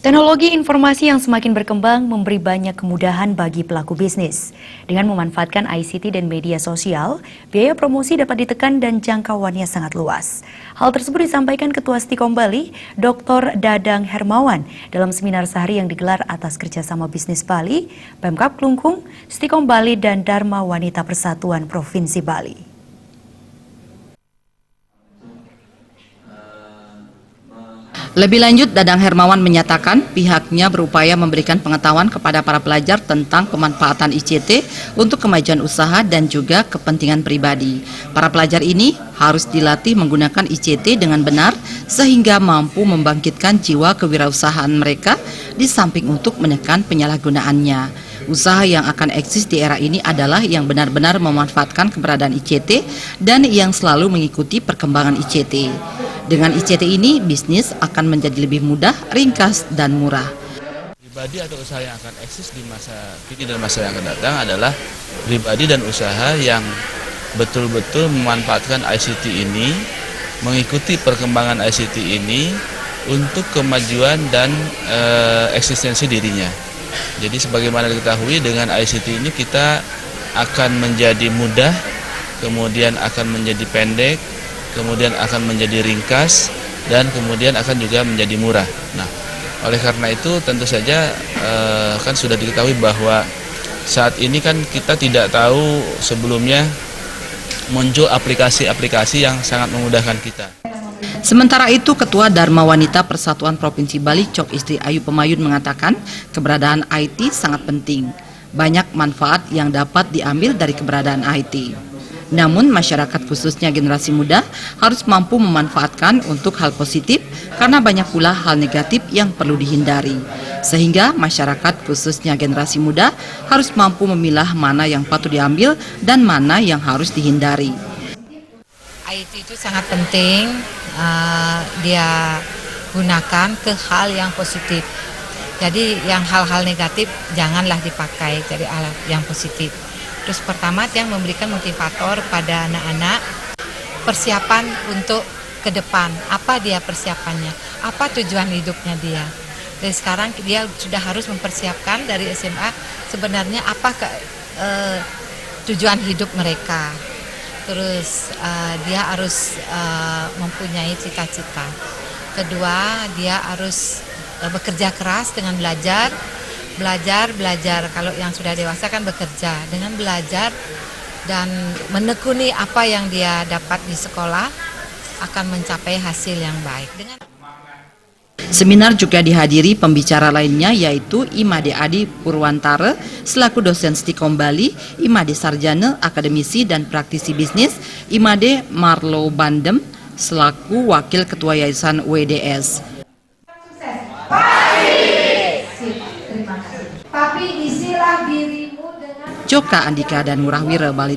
Teknologi informasi yang semakin berkembang memberi banyak kemudahan bagi pelaku bisnis. Dengan memanfaatkan ICT dan media sosial, biaya promosi dapat ditekan dan jangkauannya sangat luas. Hal tersebut disampaikan Ketua Stikom Bali, Dr. Dadang Hermawan, dalam seminar sehari yang digelar atas kerjasama bisnis Bali, Pemkab Klungkung, Stikom Bali, dan Dharma Wanita Persatuan Provinsi Bali. Lebih lanjut, Dadang Hermawan menyatakan pihaknya berupaya memberikan pengetahuan kepada para pelajar tentang pemanfaatan ICT untuk kemajuan usaha dan juga kepentingan pribadi. Para pelajar ini harus dilatih menggunakan ICT dengan benar sehingga mampu membangkitkan jiwa kewirausahaan mereka di samping untuk menekan penyalahgunaannya. Usaha yang akan eksis di era ini adalah yang benar-benar memanfaatkan keberadaan ICT dan yang selalu mengikuti perkembangan ICT. Dengan ICT ini, bisnis akan menjadi lebih mudah, ringkas, dan murah. Pribadi atau usaha yang akan eksis di masa kini dan masa yang akan datang adalah pribadi dan usaha yang betul-betul memanfaatkan ICT ini, mengikuti perkembangan ICT ini untuk kemajuan dan eksistensi dirinya. Jadi sebagaimana diketahui dengan ICT ini kita akan menjadi mudah, kemudian akan menjadi pendek, kemudian akan menjadi ringkas, dan kemudian akan juga menjadi murah. Nah, oleh karena itu tentu saja kan sudah diketahui bahwa saat ini kan kita tidak tahu sebelumnya muncul aplikasi-aplikasi yang sangat memudahkan kita. Sementara itu, Ketua Dharma Wanita Persatuan Provinsi Bali, Cok Istri Ayu Pemayun mengatakan keberadaan IT sangat penting. Banyak manfaat yang dapat diambil dari keberadaan IT. Namun masyarakat khususnya generasi muda harus mampu memanfaatkan untuk hal positif karena banyak pula hal negatif yang perlu dihindari. Sehingga masyarakat khususnya generasi muda harus mampu memilah mana yang patut diambil dan mana yang harus dihindari. IT itu sangat penting, dia gunakan ke hal yang positif. Jadi yang hal-hal negatif janganlah dipakai, jadi alat yang positif. Terus pertama dia memberikan motivator pada anak-anak, persiapan untuk ke depan, apa dia persiapannya, apa tujuan hidupnya dia. Dari sekarang dia sudah harus mempersiapkan dari SMA sebenarnya apa tujuan hidup mereka. Terus dia harus mempunyai cita-cita. Kedua, dia harus bekerja keras dengan belajar. Kalau yang sudah dewasa kan bekerja dengan belajar dan menekuni apa yang dia dapat di sekolah akan mencapai hasil yang baik. Seminar juga dihadiri pembicara lainnya yaitu Imade Adi Purwantara selaku dosen Stikom Bali, Imade Sarjana, akademisi dan praktisi bisnis, Imade Marlo Bandem selaku wakil ketua Yayasan WDS. Tapi isilah dirimu dengan Joka Andika dan Murahwira Bali.